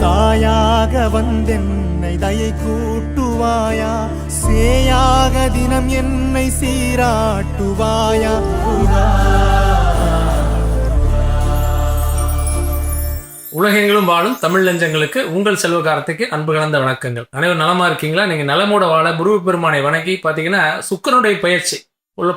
தாயாக வந்தென்னை தயை கூட்டுவாயா, சேயாக தினம் என்னை சீராட்டுவாயா. உலகெங்கிலும் வாழும் தமிழ் நெஞ்சங்களுக்கு உங்கள் செல்வகாரத்துக்கு அன்பு கலந்த வணக்கங்கள். அனைவரும் நலமா இருக்கீங்களா? நீங்க நலமோட வாழ முருகப்பெருமானை வணங்கி பாத்தீங்கன்னா சுக்கிரனுடைய பயிற்சி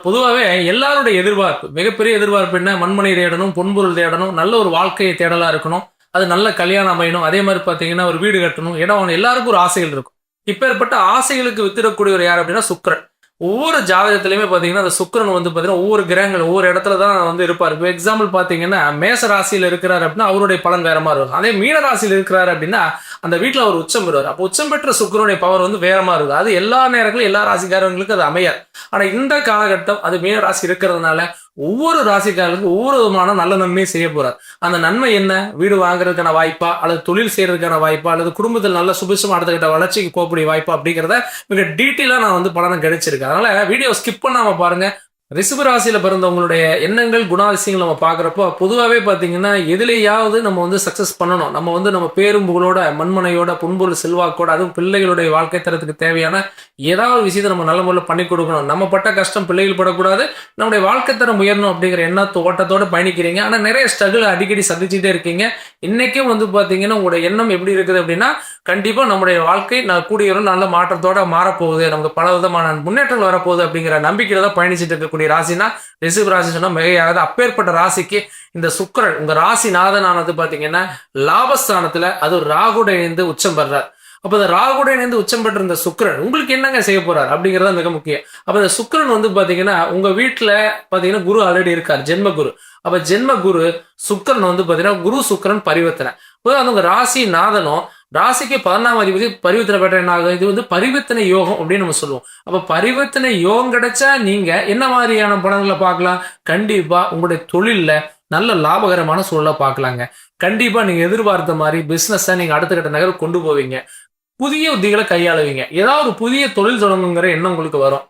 பொதுவாகவே எல்லாருடைய எதிர்பார்ப்பு, மிகப்பெரிய எதிர்பார்ப்பு என்ன? மண்மனை தேடணும், பொன்பொருள் தேடணும், நல்ல ஒரு வாழ்க்கையை தேடலா இருக்கணும், அது நல்ல கல்யாணம் அமையணும், அதே மாதிரி பாத்தீங்கன்னா ஒரு வீடு கட்டணும், இடம், எல்லாருக்கும் ஒரு ஆசைகள் இருக்கும். இப்பேற்பட்ட ஆசைகளுக்கு வித்திடக்கூடியவர் யார் அப்படின்னா சுக்கிரன். ஒவ்வொரு ஜாதகத்திலையுமே பாத்தீங்கன்னா அந்த சுக்கிரன் பாத்தீங்கன்னா ஒவ்வொரு கிரகங்கள் ஒவ்வொரு இடத்துல தான் இருப்பார். இப்போ எக்ஸாம்பிள் பாத்தீங்கன்னா மேச ராசியில இருக்கிறார் அப்படின்னா அவருடைய பலன் வேற மாதிரி இருக்கும். அதே மீன ராசியில இருக்கிறாரு அப்படின்னா அந்த வீட்டுல அவர் உச்சம் பெறுவார். அப்போ உச்சம் பெற்ற சுக்கிரனுடைய பவர் வேற மாதிரி இருக்கும். அது எல்லா நேரங்களும் எல்லா ராசிக்காரங்களுக்கு அது அமையாது. ஆனா இந்த காலகட்டம் அது மீன ராசி இருக்கிறதுனால ஒவ்வொரு ராசிக்காரர்களுக்கும் ஒவ்வொரு விதமான நல்ல நன்மையை செய்ய போறார். அந்த நன்மை என்ன? வீடு வாங்குறதுக்கான வாய்ப்பா, அல்லது தொழில் செய்யறதுக்கான வாய்ப்பா, அல்லது குடும்பத்தில் நல்ல சுபிசம் அடுத்த கட்ட வளர்ச்சிக்கு போகக்கூடிய வாய்ப்பா அப்படிங்கிறத மிக டீட்டெயிலா நான் பலனை கிடைச்சிருக்கேன். அதனால வீடியோ ஸ்கிப் பண்ணாம பாருங்க. ரிஷப ராசியில பிறந்தவங்களுடைய எண்ணங்கள் குணாதிசயங்கள் நம்ம பாக்குறப்போ பொதுவாகவே பாத்தீங்கன்னா எதுலையாவது நம்ம சக்சஸ் பண்ணணும். நம்ம பேரும் புகழோட, மண்மனையோட, பொன்பொருள் செல்வாக்கோட, அதுவும் பிள்ளைகளுடைய வாழ்க்கை தரத்துக்கு தேவையான ஏதாவது விஷயத்தை நம்ம நல்ல முறையில் பண்ணி கொடுக்கணும். நம்ம பட்ட கஷ்டம் பிள்ளைகள் படக்கூடாது, நம்முடைய வாழ்க்கை தரம் உயரணும் அப்படிங்கிற எண்ணத்தோ ஓட்டத்தோட பயணிக்கிறீங்க. ஆனா நிறைய ஸ்ட்ரகிள் அடிக்கடி சந்திச்சுட்டே இருக்கீங்க. இன்னைக்கும் பாத்தீங்கன்னா உங்களுடைய எண்ணம் எப்படி இருக்குது அப்படின்னா கண்டிப்பா நம்முடைய வாழ்க்கை கூடிய நல்ல மாற்றத்தோட மாறப்போகுது, நமக்கு பல விதமான முன்னேற்றங்கள் வரப்போகுது அப்படிங்கிற நம்பிக்கையில தான் பயணிச்சுட்டு இருக்கக்கூடிய ராசினா ரிஷப ராசி சொன்னா மிகையாகாது. அப்பேற்பட்ட ராசிக்கு இந்த சுக்கிரன் உங்க ராசி நாதனானது பாத்தீங்கன்னா லாபஸ்தானத்துல அது ராகுடைய இணைந்து உச்சம் பெறார். அப்ப இந்த ராகுடைய இணைந்து உச்சம் பெற்ற இந்த சுக்கிரன் உங்களுக்கு என்னங்க செய்ய போறார் அப்படிங்கறத மிக முக்கியம். அப்ப இந்த சுக்கிரன் பாத்தீங்கன்னா உங்க வீட்டுல பாத்தீங்கன்னா குரு ஆல்ரெடி இருக்கார், ஜென்ம குரு. அப்ப ஜென்ம குரு சுக்கிரன் பாத்தீங்கன்னா குரு சுக்கிரன் பரிவர்த்தனை. உங்க ராசி நாதனும் ராசிக்கு 11ஆம் அதிபதி பரிவர்த்தனை பெற்ற என்ன ஆகும்? இது பரிவர்த்தனை யோகம் அப்படின்னு நம்ம சொல்லுவோம். அப்ப பரிவர்த்தனை யோகம் கிடைச்சா நீங்க என்ன மாதிரியான பலன்களை பார்க்கலாம்? கண்டிப்பா உங்களுடைய தொழில்ல நல்ல லாபகரமான சூழலை பார்க்கலாங்க. கண்டிப்பா நீங்க எதிர்பார்த்த மாதிரி பிசினஸ் நீங்க அடுத்த கட்ட நகர் கொண்டு போவீங்க. புதிய உத்திகளை கையாளுவீங்க. ஏதாவது ஒரு புதிய தொழில் தொடங்குங்கிற எண்ணம் உங்களுக்கு வரும்.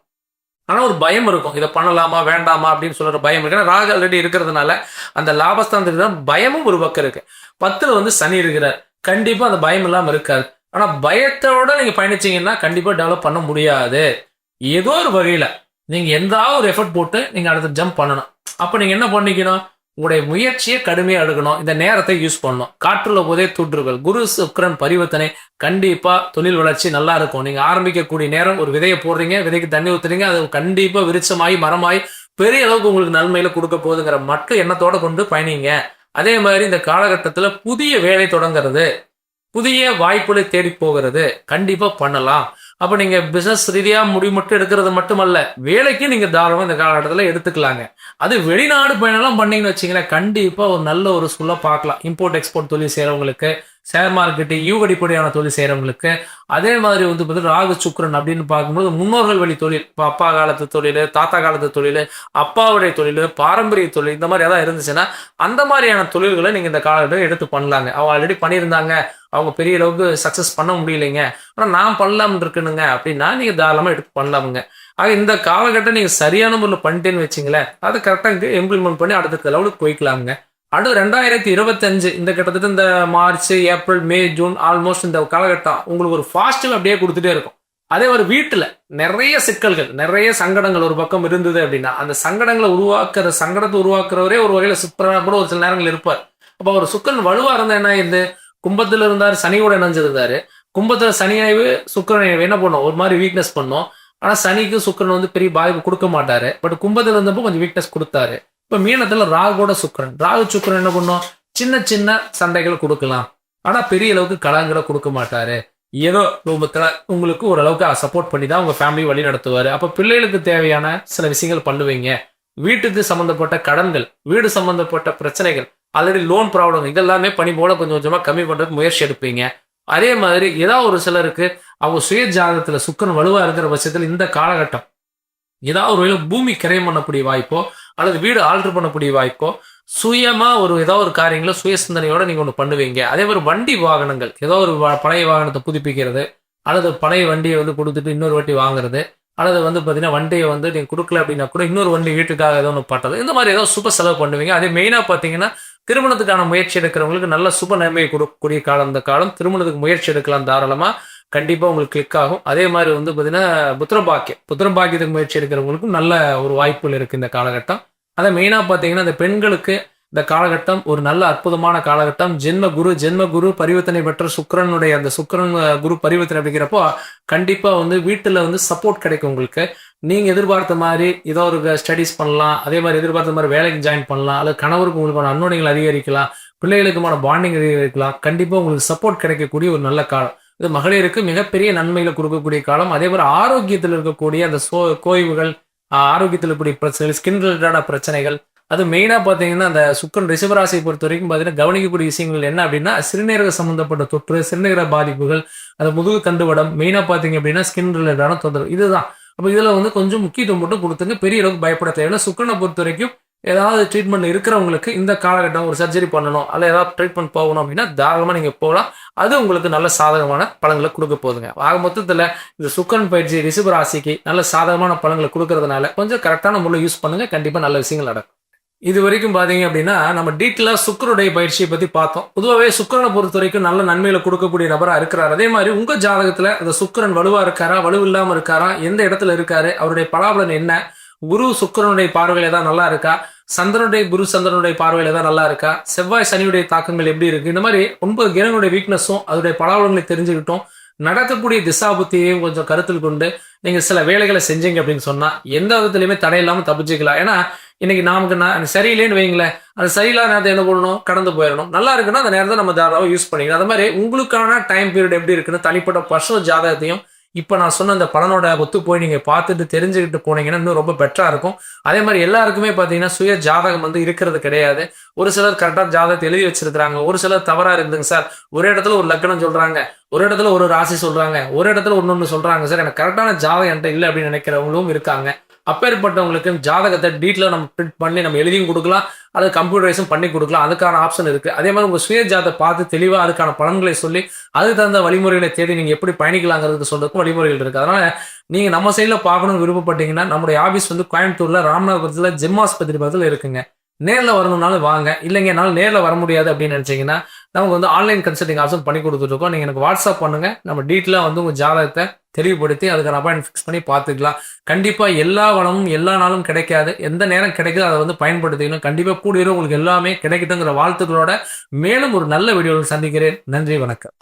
ஆனா ஒரு பயம் இருக்கும், இதை பண்ணலாமா வேண்டாமா அப்படின்னு சொல்ற பயம் இருக்கு. ஏன்னா ராகு ஆல்ரெடி இருக்கிறதுனால அந்த லாபஸ்தானத்துல பயமும் ஒரு பக்கம் இருக்கு. 10ல் சனி இருக்கிறார். கண்டிப்பா அந்த பயம் இல்லாம இருக்காது. ஆனா பயத்தோட நீங்க பயணிச்சீங்கன்னா கண்டிப்பா டெவலப் பண்ண முடியாது. ஏதோ ஒரு வகையில நீங்க எந்தாவது ஒரு எஃபர்ட் போட்டு நீங்க அடுத்த ஜம்ப் பண்ணணும். அப்ப நீங்க என்ன பண்ணிக்கணும்? உங்களுடைய முயற்சியை கடுமையா எடுக்கணும். இந்த நேரத்தை யூஸ் பண்ணணும். காற்றுள்ள போதே தூற்றுகள். குரு சுக்கிரன் பரிவர்த்தனை கண்டிப்பா தொழில் வளர்ச்சி நல்லா இருக்கும். நீங்க ஆரம்பிக்கக்கூடிய நேரம் ஒரு விதையை போடுறீங்க, விதைக்கு தண்ணி ஊத்துறீங்க, அது கண்டிப்பா விருட்சமாயி மரமாயி பெரிய அளவுக்கு உங்களுக்கு நன்மையில கொடுக்க போகுதுங்கிற மட்டும் எண்ணத்தோட கொண்டு பயணிங்க. அதே மாதிரி இந்த காலகட்டத்துல புதிய வேலை தொடங்குறது, புதிய வாய்ப்புகளை தேடி போகிறது கண்டிப்பா பண்ணலாம். அப்ப நீங்க பிசினஸ் ரீதியா முடிவு மட்டும் எடுக்கிறது மட்டுமல்ல, வேலைக்கு நீங்க தாராளமா இந்த காலகட்டத்துல எடுத்துக்கலாங்க. அது வெளிநாடு பயணம்லாம் பண்ணீங்கன்னு வச்சீங்களேன், கண்டிப்பா ஒரு நல்ல ஒரு சூழலை பார்க்கலாம். இம்போர்ட் எக்ஸ்போர்ட் தொழில் செய்யறவங்களுக்கு, ஷேர் மார்க்கெட்டு அடிப்படையான தொழில் செய்யறவங்களுக்கு, அதே மாதிரி ராகு சுக்கிரன் அப்படின்னு பார்க்கும்போது முன்னோர்கள் வழி தொழில், இப்போ அப்பா காலத்து தொழில், தாத்தா காலத்து தொழில், அப்பாவுடைய தொழில், பாரம்பரிய தொழில், இந்த மாதிரி ஏதாவது இருந்துச்சுன்னா அந்த மாதிரியான தொழில்களை நீங்க இந்த காலகட்டம் எடுத்து பண்ணலாங்க. அவங்க ஆல்ரெடி பண்ணியிருந்தாங்க, அவங்க பெரிய அளவுக்கு சக்சஸ் பண்ண முடியலைங்க, ஆனா நான் பண்ணலாம்னு இருக்குனுங்க அப்படின்னா நீங்க தாராளமா எடுத்து பண்ணலாமுங்க. ஆக இந்த காலகட்டம் நீங்க சரியான முறையில் பண்ணிட்டேன்னு வச்சிங்களேன், அதை கரெக்டாக இம்ப்ளிமெண்ட் பண்ணி அடுத்த லெவலுக்கு போய்க்கலாமுங்க. அடுத்து 2025 இந்த கிட்டத்தட்ட இந்த மார்ச், ஏப்ரல், மே, ஜூன் ஆல்மோஸ்ட் இந்த காலகட்டம் உங்களுக்கு ஒரு பாசிட்டிவ் அப்படியே கொடுத்துட்டே இருக்கும். அதே மாதிரி வீட்டுல நிறைய சிக்கல்கள், நிறைய சங்கடங்கள் ஒரு பக்கம் இருந்தது அப்படின்னா அந்த சங்கடத்தை உருவாக்குறவரே ஒரு வகையில சுப்பரா கூட ஒரு சில நேரங்கள் இருப்பார். அப்ப ஒரு சுக்கிரன் வலுவா இருந்தா என்ன ஆயிருது? கும்பத்துல இருந்தாரு, சனியோட இணைஞ்சிருந்தாரு. கும்பத்துல சனியாய்வு சுக்கிரன் என்ன பண்ணும்? ஒரு மாதிரி வீக்னஸ் பண்ணும். ஆனா சனிக்கு சுக்கிரன் பெரிய பாதிப்பு கொடுக்க மாட்டாரு. பட் கும்பத்துல இருந்தப்போ கொஞ்சம் வீக்னஸ் கொடுத்தாரு. இப்ப மீனத்துல ராகுவோட சுக்கிரன், ராகு சுக்கிரன் என்ன பண்ணும்? சின்ன சின்ன சண்டைகளை கொடுக்கலாம், ஆனா பெரிய அளவுக்கு கலங்களை கொடுக்க மாட்டாரு. ஏதோ ரூபத்துல உங்களுக்கு ஓரளவுக்கு சப்போர்ட் பண்ணி தான் உங்க ஃபேமிலி வழி நடத்துவாரு. அப்ப பிள்ளைகளுக்கு தேவையான சில விஷயங்கள் பண்ணுவீங்க. வீட்டுக்கு சம்பந்தப்பட்ட கடன்கள், வீடு சம்பந்தப்பட்ட பிரச்சனைகள், ஆல்ரெடி லோன் ப்ராப்ளம், இதெல்லாமே பணி போல கொஞ்சம் கொஞ்சமா கம்மி பண்றதுக்கு முயற்சி எடுப்பீங்க. அதே மாதிரி ஏதாவது ஒரு சிலருக்கு அவங்க சுய ஜாதகத்துல சுக்கிரன் வலுவா இருக்கிற பட்சத்தில் இந்த காலகட்டம் ஏதாவது ஒரு பூமி கிரயம் பண்ணக்கூடிய வாய்ப்போ அல்லது வீடு ஆல்டர் பண்ணக்கூடிய வாய்ப்போ, சுயமா ஏதாவது ஒரு காரியங்கள சுய சிந்தனையோட நீங்க ஒன்று பண்ணுவீங்க. அதே மாதிரி வண்டி வாகனங்கள், ஏதோ ஒரு பழைய வாகனத்தை புதுப்பிக்கிறது, அல்லது பழைய வண்டியை கொடுத்துட்டு இன்னொரு வண்டி வாங்குறது, அல்லது பார்த்தீங்கன்னா வண்டியை நீங்க கொடுக்கல அப்படின்னா கூட இன்னொரு வண்டி வீட்டுக்காக ஏதோ ஒன்று பட்டது, இந்த மாதிரி ஏதோ சூப்பர் செலவு பண்ணுவீங்க. அதே மெயினாக பார்த்தீங்கன்னா திருமணத்துக்கான முயற்சி எடுக்கிறவங்களுக்கு நல்ல சுப நன்மையை கொடுக்கக்கூடிய காலம் இந்த காலம். திருமணத்துக்கு முயற்சி எடுக்கலாம் தாராளமா, கண்டிப்பா உங்களுக்கு கிளிக் ஆகும். அதே மாதிரி வந்து பாத்தீங்கன்னா புத்திரபாக்கியத்துக்கு முயற்சி எடுக்கிறவங்களுக்கும் நல்ல ஒரு வாய்ப்புகள் இருக்கு இந்த காலகட்டம். அதை மெயினா பாத்தீங்கன்னா இந்த பெண்களுக்கு இந்த காலகட்டம் ஒரு நல்ல அற்புதமான காலகட்டம். ஜென்ம குரு பரிவர்த்தனை பெற்ற சுக்கிரனுடைய அந்த சுக்கிரன் குரு பரிவர்த்தனை அப்படிங்கிறப்போ கண்டிப்பா வந்து வீட்டுல வந்து சப்போர்ட் கிடைக்கும் உங்களுக்கு. நீங்க எதிர்பார்த்த மாதிரி ஏதோ ஒரு ஸ்டடிஸ் பண்ணலாம், அதே மாதிரி எதிர்பார்த்த மாதிரி வேலைக்கு ஜாயின் பண்ணலாம், அல்லது கணவருக்கு உங்களுக்கான அன்னோனிகள் அதிகரிக்கலாம், பிள்ளைகளுக்குமான பாண்டிங் அதிகரிக்கலாம். கண்டிப்பா உங்களுக்கு சப்போர்ட் கிடைக்கக்கூடிய ஒரு நல்ல காலம் இது. மகளிருக்கு மிகப்பெரிய நன்மைகளை கொடுக்கக்கூடிய காலம். அதே மாதிரி ஆரோக்கியத்தில் இருக்கக்கூடிய அந்த கோய்வுகள், ஆரோக்கியத்தில் இருக்கக்கூடிய பிரச்சனைகள், ஸ்கின் ரிலேட்டடான பிரச்சனைகள், அது மெயினா பாத்தீங்கன்னா அந்த சுக்கிரன் ரிஷபராசியை பொறுத்த வரைக்கும் பாத்தீங்கன்னா கவனிக்கக்கூடிய விஷயங்கள் என்ன அப்படின்னா சிறுநீரக சம்பந்தப்பட்ட தொற்று, சிறுநீரக பாதிப்புகள், அந்த முதுகு தண்டுவடம், மெயினா பாத்தீங்க அப்படின்னா ஸ்கின் ரிலேட்டடான தொந்தரவு இதுதான். அப்ப இதுல வந்து கொஞ்சம் முக்கியத்துவம் மட்டும் கொடுத்துங்க, பெரிய அளவுக்கு பயப்பட தேவையில்லை. சுக்கிரனை பொறுத்த வரைக்கும் ஏதாவது ட்ரீட்மெண்ட் இருக்கிறவங்களுக்கு இந்த காலகட்டம் ஒரு சர்ஜரி பண்ணணும் அல்ல ஏதாவது ட்ரீட்மெண்ட் போகணும் அப்படின்னா தாராளமா நீங்க போகலாம். அது உங்களுக்கு நல்ல சாதகமான பலன்களை கொடுக்க போதுங்க. ஆக மொத்தத்துல இந்த சுக்கிரன் பயிற்சி ரிஷபராசிக்கு நல்ல சாதகமான பலன்களை கொடுக்கறதுனால கொஞ்சம் கரெக்டான முறையில் யூஸ் பண்ணுங்க, கண்டிப்பா நல்ல விஷயங்கள் நடக்கும். இது வரைக்கும் பாத்தீங்க அப்படின்னா நம்ம டீட்டெயிலா சுக்கிரனுடைய பயிற்சியை பத்தி பார்த்தோம். பொதுவாகவே சுக்கிரனை பொறுத்த வரைக்கும் நல்ல நன்மையில கொடுக்கக்கூடிய நபரா இருக்கிறார். அதே மாதிரி உங்க ஜாதகத்துல அந்த சுக்கிரன் வலுவா இருக்காரா, வலு இல்லாம இருக்காரா, எந்த இடத்துல இருக்காரு, அவருடைய பலாபலன் என்ன, குரு சுக்கிரனுடைய பார்வையில தான் நல்லா இருக்கா, குரு சந்திரனுடைய பார்வையில தான் நல்லா இருக்கா, செவ்வாய் சனியுடைய தாக்கங்கள் எப்படி இருக்கு, இந்த மாதிரி 9 கிரகங்களுடைய வீக்னஸும் அதோடைய பலாபலங்களை தெரிஞ்சுக்கிட்டோம். நடக்கக்கூடிய திசாபுத்தியையும் கொஞ்சம் கருத்தில் கொண்டு நீங்க சில வேலைகளை செஞ்சீங்க அப்படின்னு சொன்னா எந்த விதத்திலயுமே தடையில்லாம தப்பிச்சுக்கலாம். ஏன்னா இன்னைக்கு நமக்கு சரியில்லைன்னு வைங்களேன், அது சரியில்லாத நேரத்தை என்ன பண்ணணும், கடந்து போயிடணும். நல்லா இருக்குன்னா அந்த நேரத்தை நம்ம தாராளமாக யூஸ் பண்ணிக்கணும். அது மாதிரி உங்களுக்கான டைம் பீரியட் எப்படி இருக்குன்னு தனிப்பட்ட பர்சனல் ஜாதகத்தையும் இப்போ நான் சொன்ன அந்த பலனோட ஒத்து போய் நீங்க பார்த்துட்டு தெரிஞ்சுக்கிட்டு போனீங்கன்னா இன்னும் ரொம்ப பெட்டரா இருக்கும். அதே மாதிரி எல்லாருக்குமே பாத்தீங்கன்னா சுய ஜாதகம் வந்து இருக்கிறது கிடையாது. ஒரு சிலர் கரெக்டா ஜாதகத்தை எழுதி வச்சிருக்காங்க, ஒரு சிலர் தவறா இருக்குங்க சார். ஒரு இடத்துல ஒரு லக்னம் சொல்றாங்க, ஒரு இடத்துல ஒரு ராசி சொல்றாங்க, ஒரு இடத்துல ஒன்னொன்னு சொல்றாங்க சார், எனக்கு கரெக்டான ஜாதகம் என்கிட்ட இல்லை அப்படின்னு நினைக்கிறவங்களும் இருக்காங்க. அப்பேற்பட்டவங்களுக்கு ஜாதகத்தை டீட்டெயிலாக நம்ம பிரிண்ட் பண்ணி நம்ம எழுதியும் கொடுக்கலாம், அது கம்ப்யூட்டரைஸும் பண்ணி கொடுக்கலாம். அதுக்கான ஆப்ஷன் இருக்கு. அதே மாதிரி உங்க சுய ஜாதத்தை பார்த்து தெளிவா அதுக்கான பலன்களை சொல்லி அதுக்கு தகுந்த வழிமுறைகளை தேடி நீங்க எப்படி பயணிக்கலாங்கிறது சொல்றதுக்கும் வழிமுறைகள் இருக்கு. அதனால நீங்க நம்ம சைட்ல பார்க்கணும்னு விருப்பப்பட்டீங்கன்னா நம்மளுடைய ஆபீஸ் வந்து கோயம்புத்தூர்ல ராமநாதபுரத்துல ஜெம்மாஸ்பத்திரி பக்கத்துல இருக்குங்க. நேர்ல வரணும்னாலும் வாங்க, இல்லைங்க என்னால் நேர்ல வர முடியாது அப்படின்னு நினைச்சீங்கன்னா நமக்கு வந்து ஆன்லைன் கன்சல்டிங் ஆப்ஷன் பண்ணி கொடுத்துருக்கோம். நீங்க எனக்கு வாட்ஸ்அப் பண்ணுங்க, நம்ம டீட்டெயிலாக வந்து உங்க ஜாதகத்தை தெளிவுபடுத்தி அதுக்கான அப்பாயின்மெண்ட் ஃபிக்ஸ் பண்ணி பார்த்துக்கலாம். கண்டிப்பா எல்லா வளமும் எல்லா நாளும் கிடைக்காது, எந்த நேரம் கிடைக்குதோ அதை வந்து பயன்படுத்திக்கணும். கண்டிப்பா கூடிய உங்களுக்கு எல்லாமே கிடைக்கட்டுங்கிற வாழ்த்துக்களோட மேலும் ஒரு நல்ல வீடியோவில் சந்திக்கிறேன். நன்றி, வணக்கம்.